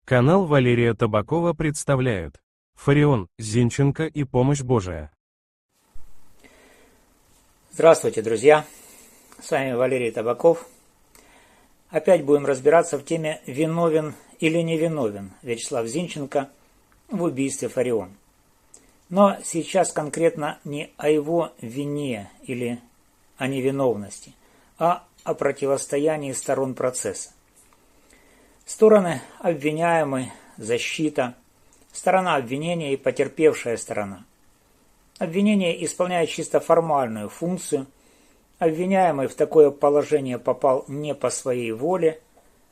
Канал Валерия Табакова представляет Фарион, Зинченко и помощь Божия. Здравствуйте, друзья! С вами Валерий Табаков. Опять будем разбираться в теме «Виновен или не виновен» Вячеслав Зинченко в убийстве Фарион. Но сейчас конкретно не о его вине или о невиновности, а о противостоянии сторон процесса. Стороны обвиняемый, защита, сторона обвинения и потерпевшая сторона. Обвинение исполняет чисто формальную функцию. Обвиняемый в такое положение попал не по своей воле,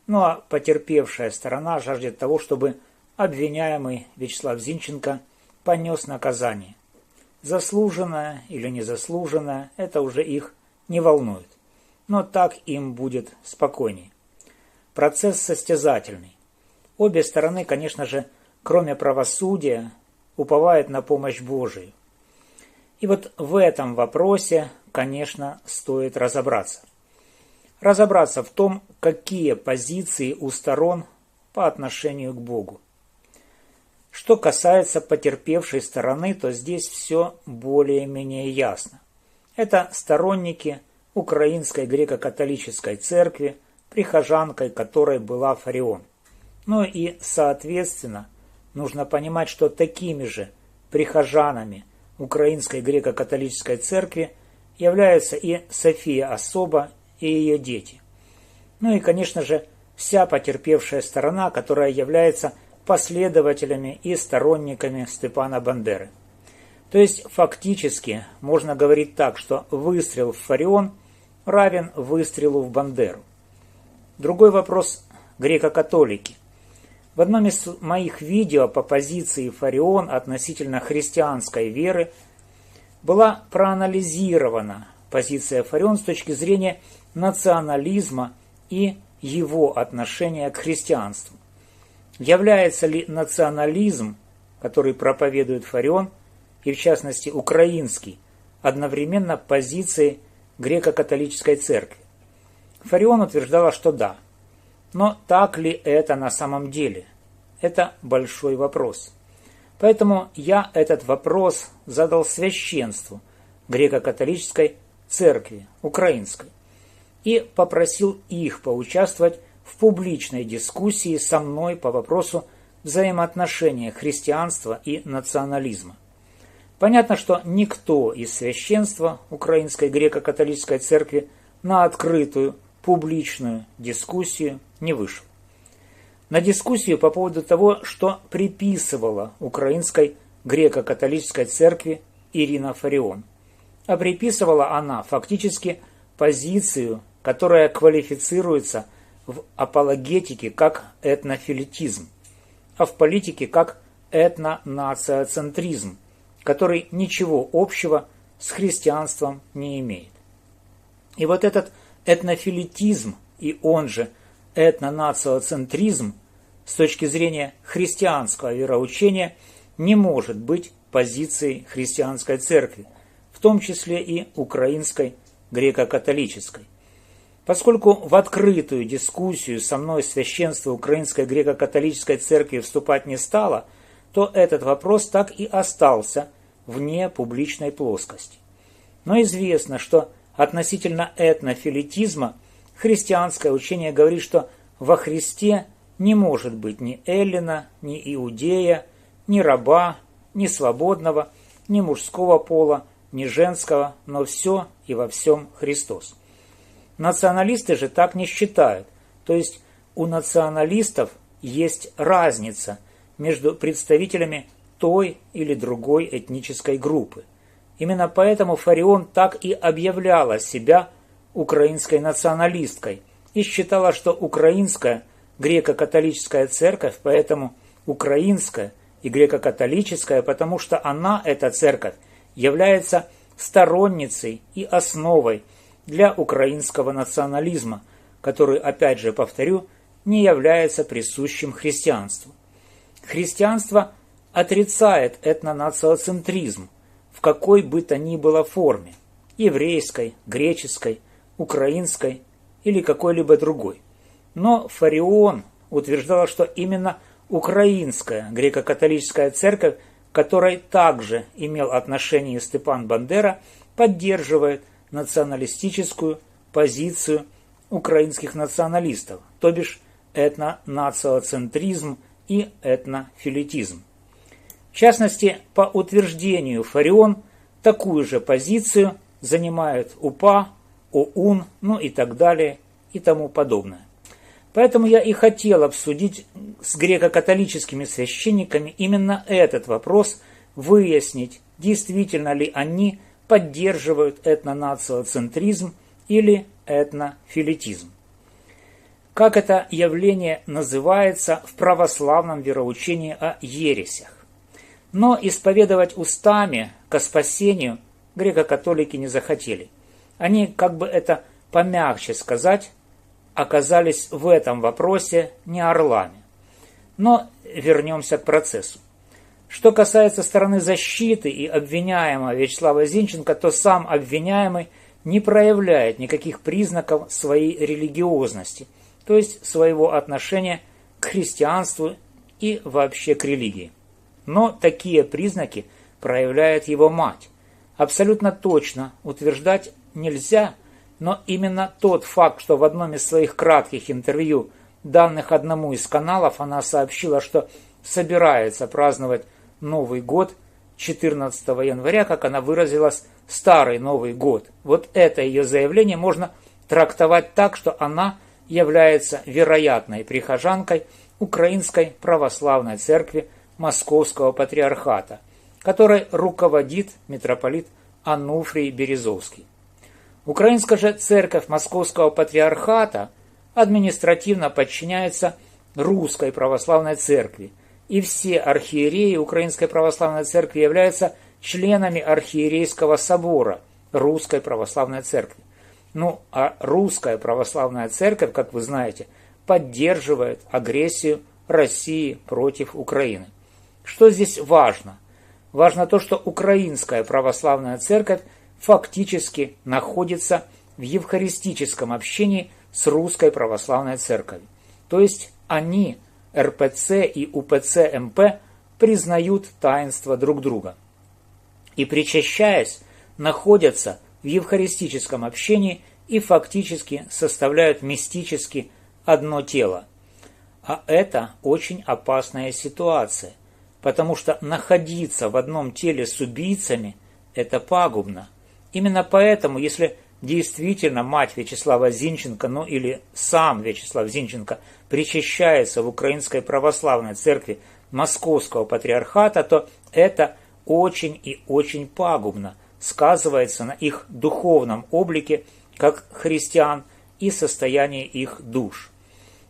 ну а потерпевшая сторона жаждет того, чтобы обвиняемый Вячеслав Зинченко понес наказание. Заслуженное или незаслуженное, это уже их не волнует. Но так им будет спокойнее. Процесс состязательный. Обе стороны, конечно же, кроме правосудия, уповают на помощь Божию. И вот в этом вопросе, конечно, стоит разобраться. Разобраться в том, какие позиции у сторон по отношению к Богу. Что касается потерпевшей стороны, то здесь все более-менее ясно. Это сторонники Украинской греко-католической церкви, прихожанкой которой была Фарион. Ну и, соответственно, нужно понимать, что такими же прихожанами Украинской греко-католической церкви являются и София Особа и ее дети. Ну и, конечно же, вся потерпевшая сторона, которая является последователями и сторонниками Степана Бандеры. То есть, фактически, можно говорить так, что выстрел в Фарион равен выстрелу в Бандеру. Другой вопрос – греко-католики. В одном из моих видео по позиции Фарион относительно христианской веры была проанализирована позиция Фарион с точки зрения национализма и его отношения к христианству. Является ли национализм, который проповедует Фарион, и в частности украинский, одновременно позицией греко-католической церкви? Фарион утверждала, что да. Но так ли это на самом деле? Это большой вопрос. Поэтому я этот вопрос задал священству греко-католической церкви, украинской, и попросил их поучаствовать в публичной дискуссии со мной по вопросу взаимоотношения христианства и национализма. Понятно, что никто из священства Украинской греко-католической церкви на открытую публичную дискуссию не вышел. На дискуссию по поводу того, что приписывала Украинской греко-католической церкви Ирина Фарион. А приписывала она фактически позицию, которая квалифицируется в апологетике как этнофилетизм, а в политике как этнонациоцентризм, который ничего общего с христианством не имеет. И вот этот этнофилетизм, и он же этнонациоцентризм, с точки зрения христианского вероучения, не может быть позицией христианской церкви, в том числе и украинской греко-католической. Поскольку в открытую дискуссию со мной священство Украинской греко-католической церкви вступать не стало, то этот вопрос так и остался вне публичной плоскости. Но известно, что относительно этнофилетизма христианское учение говорит, что во Христе не может быть ни эллина, ни иудея, ни раба, ни свободного, ни мужского пола, ни женского, но все и во всем Христос. Националисты же так не считают, то есть у националистов есть разница между представителями той или другой этнической группы. Именно поэтому Фарион так и объявляла себя украинской националисткой и считала, что украинская греко-католическая церковь, поэтому украинская и греко-католическая, потому что она, эта церковь, является сторонницей и основой для украинского национализма, который, опять же повторю, не является присущим христианству. Христианство отрицает этнонациоцентризм в какой бы то ни было форме – еврейской, греческой, украинской или какой-либо другой. Но Фарион утверждала, что именно украинская греко-католическая церковь, к которой также имел отношение Степан Бандера, поддерживает националистическую позицию украинских националистов, то бишь этнонациоцентризм и этнофилитизм. В частности, по утверждению Фарион, такую же позицию занимают УПА, ОУН, ну и так далее и тому подобное. Поэтому я и хотел обсудить с греко-католическими священниками именно этот вопрос, выяснить, действительно ли они поддерживают этнонациоцентризм или этнофилитизм. Как это явление называется в православном вероучении о ересях. Но исповедовать устами ко спасению греко-католики не захотели. Они, как бы это помягче сказать, оказались в этом вопросе не орлами. Но вернемся к процессу. Что касается стороны защиты и обвиняемого Вячеслава Зинченко, то сам обвиняемый не проявляет никаких признаков своей религиозности, то есть своего отношения к христианству и вообще к религии. Но такие признаки проявляет его мать. Абсолютно точно утверждать нельзя, но именно тот факт, что в одном из своих кратких интервью, данных одному из каналов, она сообщила, что собирается праздновать Новый год 14 января, как она выразилась, Старый Новый год. Вот это ее заявление можно трактовать так, что она является вероятной прихожанкой Украинской Православной Церкви Московского Патриархата, которой руководит митрополит Ануфрий Березовский. Украинская же Церковь Московского Патриархата административно подчиняется Русской Православной Церкви, и все архиереи Украинской Православной Церкви являются членами Архиерейского собора Русской Православной Церкви. Ну, а Русская Православная Церковь, как вы знаете, поддерживает агрессию России против Украины. Что здесь важно? Важно то, что Украинская Православная Церковь фактически находится в евхаристическом общении с Русской Православной Церковью. То есть они, РПЦ и УПЦ МП, признают таинство друг друга. И, причащаясь, находятся в евхаристическом общении и фактически составляют мистически одно тело. А это очень опасная ситуация, потому что находиться в одном теле с убийцами – это пагубно. Именно поэтому, если действительно мать Вячеслава Зинченко, ну или сам Вячеслав Зинченко причащается в Украинской Православной Церкви Московского Патриархата, то это очень и очень пагубно сказывается на их духовном облике как христиан и состоянии их душ.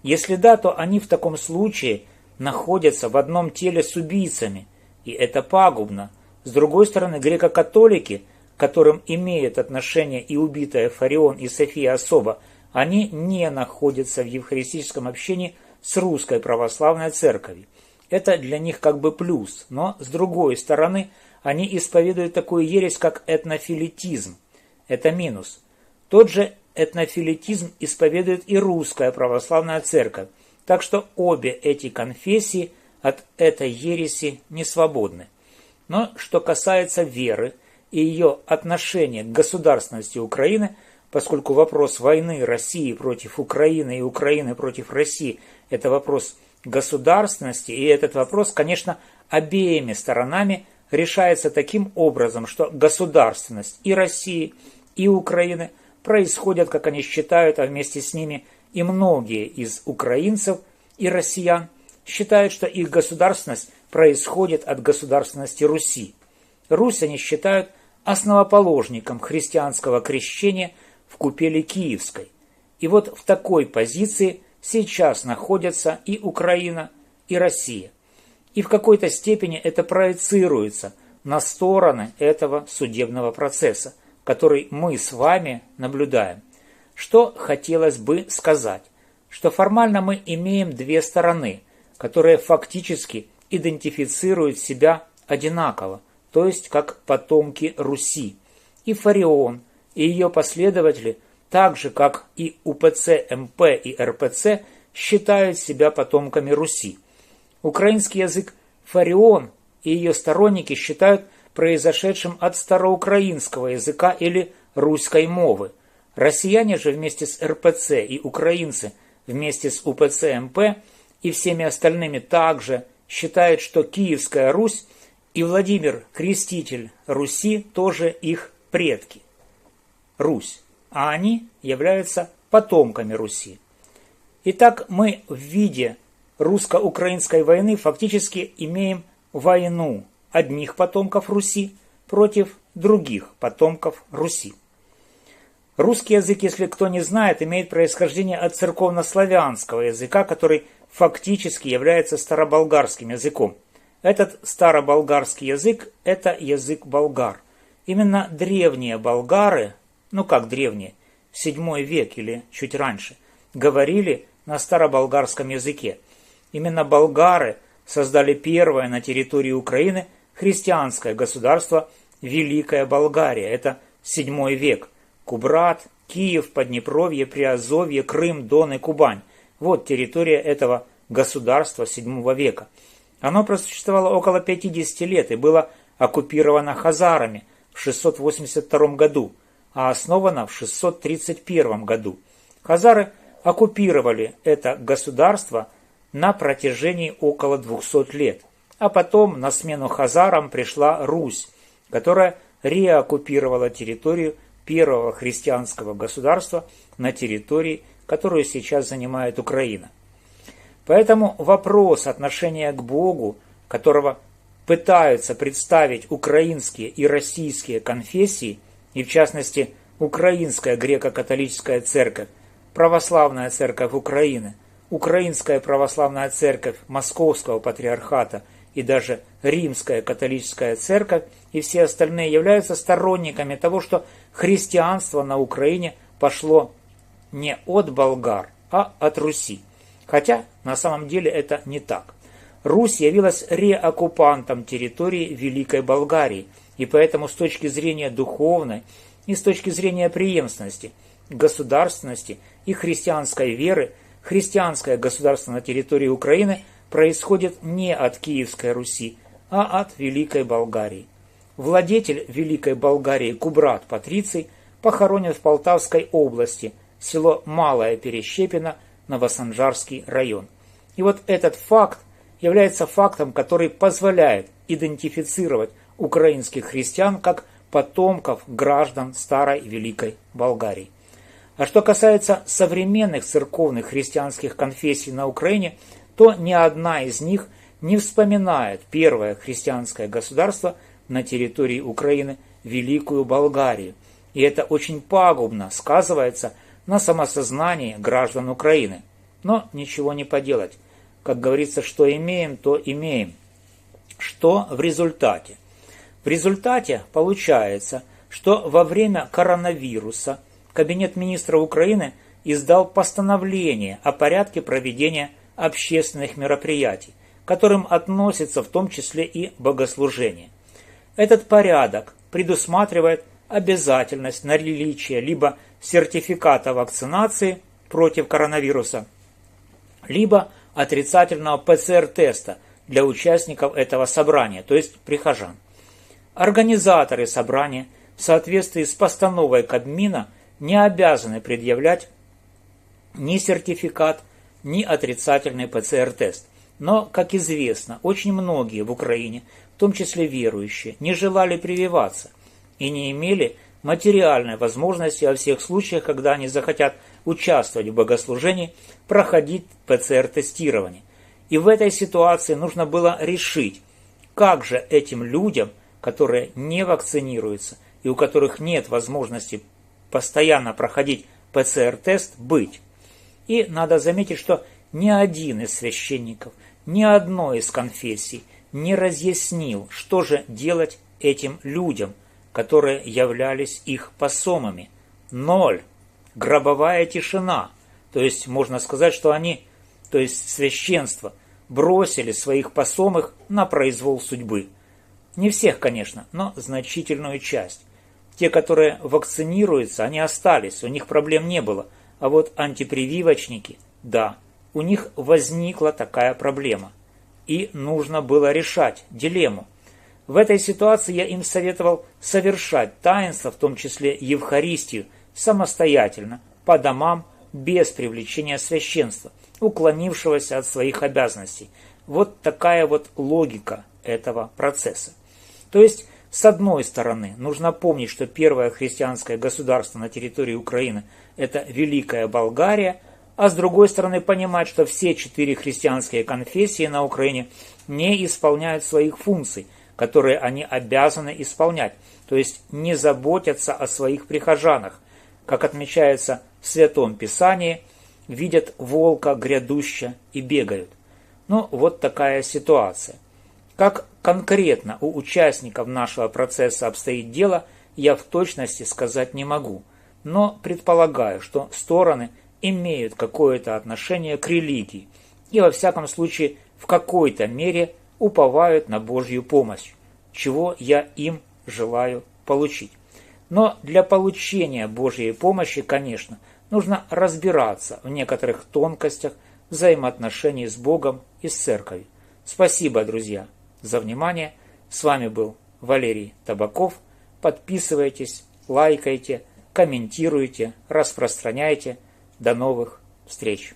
Если да, то они в таком случае находятся в одном теле с убийцами, и это пагубно. С другой стороны, греко-католики, к которым имеет отношение и убитая Фарион и София особо, они не находятся в евхаристическом общении с Русской Православной Церковью. Это для них как бы плюс, но с другой стороны, они исповедуют такую ересь, как этнофилитизм. Это минус. Тот же этнофилитизм исповедует и Русская Православная Церковь, так что обе эти конфессии от этой ереси не свободны. Но что касается веры и ее отношения к государственности Украины, поскольку вопрос войны России против Украины и Украины против России – это вопрос государственности, и этот вопрос, конечно, обеими сторонами решается таким образом, что государственность и России, и Украины происходят, как они считают, а вместе с ними и многие из украинцев и россиян считают, что их государственность происходит от государственности Руси. Русь они считают основоположником христианского крещения в купели Киевской. И вот в такой позиции сейчас находятся и Украина, и Россия. И в какой-то степени это проецируется на стороны этого судебного процесса, который мы с вами наблюдаем. Что хотелось бы сказать? Что формально мы имеем две стороны, которые фактически идентифицируют себя одинаково, то есть как потомки Руси. И Фарион, и ее последователи, так же как и УПЦ МП и РПЦ, считают себя потомками Руси. Украинский язык фарион и ее сторонники считают произошедшим от староукраинского языка или русской мовы. Россияне же вместе с РПЦ и украинцы вместе с УПЦ МП и всеми остальными также считают, что Киевская Русь и Владимир Креститель Руси тоже их предки. Русь, а они являются потомками Руси. Итак, мы в виде русско-украинской войны фактически имеем войну одних потомков Руси против других потомков Руси. Русский язык, если кто не знает, имеет происхождение от церковнославянского языка, который фактически является староболгарским языком. Этот староболгарский язык – это язык болгар. Именно древние болгары, ну как древние, 7 век или чуть раньше, говорили на староболгарском языке. Именно болгары создали первое на территории Украины христианское государство Великая Болгария. Это 7 век. Кубрат, Киев, Поднепровье, Приазовье, Крым, Дон и Кубань. Вот территория этого государства 7 века. Оно просуществовало около 50 лет и было оккупировано хазарами в 682 году, а основано в 631 году. Хазары оккупировали это государство на протяжении около 200 лет. А потом на смену хазарам пришла Русь, которая реоккупировала территорию первого христианского государства на территории, которую сейчас занимает Украина. Поэтому вопрос отношения к Богу, которого пытаются представить украинские и российские конфессии, и в частности Украинская греко-католическая церковь, Православная церковь Украины, Украинская православная церковь Московского патриархата и даже Римская католическая церковь и все остальные являются сторонниками того, что христианство на Украине пошло не от болгар, а от Руси. Хотя на самом деле это не так. Русь явилась реоккупантом территории Великой Болгарии, и поэтому с точки зрения духовной и с точки зрения преемственности, государственности и христианской веры, христианское государство на территории Украины происходит не от Киевской Руси, а от Великой Болгарии. Владетель Великой Болгарии Кубрат Патриций похоронен в Полтавской области, село Малая Перещепино, Новосанжарский район. И вот этот факт является фактом, который позволяет идентифицировать украинских христиан как потомков граждан Старой Великой Болгарии. А что касается современных церковных христианских конфессий на Украине, то ни одна из них не вспоминает первое христианское государство на территории Украины, Великую Болгарию. И это очень пагубно сказывается на самосознании граждан Украины. Но ничего не поделать. Как говорится, что имеем, то имеем. Что в результате? В результате получается, что во время коронавируса Кабинет министров Украины издал постановление о порядке проведения общественных мероприятий, к которым относится в том числе и богослужение. Этот порядок предусматривает обязательность наличия либо сертификата вакцинации против коронавируса, либо отрицательного ПЦР-теста для участников этого собрания, то есть прихожан. Организаторы собрания в соответствии с постановой Кабмина не обязаны предъявлять ни сертификат, ни отрицательный ПЦР-тест. Но, как известно, очень многие в Украине, в том числе верующие, не желали прививаться и не имели материальной возможности во всех случаях, когда они захотят участвовать в богослужении, проходить ПЦР-тестирование. И в этой ситуации нужно было решить, как же этим людям, которые не вакцинируются и у которых нет возможности постоянно проходить ПЦР-тест, быть. И надо заметить, что ни один из священников, ни одной из конфессий не разъяснил, что же делать этим людям, которые являлись их посомами. 0. Гробовая тишина. То есть можно сказать, что они, то есть священство, бросили своих посомых на произвол судьбы. Не всех, конечно, но значительную часть. Те, которые вакцинируются, они остались, у них проблем не было. А вот антипрививочники, да, у них возникла такая проблема. и нужно было решать дилемму. В этой ситуации я им советовал совершать таинства, в том числе Евхаристию, самостоятельно, по домам, без привлечения священства, уклонившегося от своих обязанностей. Вот такая вот логика этого процесса. То есть, с одной стороны, нужно помнить, что первое христианское государство на территории Украины – это Великая Болгария, а с другой стороны понимать, что все 4 христианские конфессии на Украине не исполняют своих функций, которые они обязаны исполнять, то есть не заботятся о своих прихожанах, как отмечается в Святом Писании, видят волка грядущего и бегают. Ну, вот такая ситуация. Как конкретно у участников нашего процесса обстоит дело, я в точности сказать не могу, но предполагаю, что стороны имеют какое-то отношение к религии и во всяком случае в какой-то мере уповают на Божью помощь, чего я им желаю получить. Но для получения Божьей помощи, конечно, нужно разбираться в некоторых тонкостях взаимоотношений с Богом и с Церковью. Спасибо, друзья, за внимание. С вами был Валерий Табаков. Подписывайтесь, лайкайте, комментируйте, распространяйте. До новых встреч!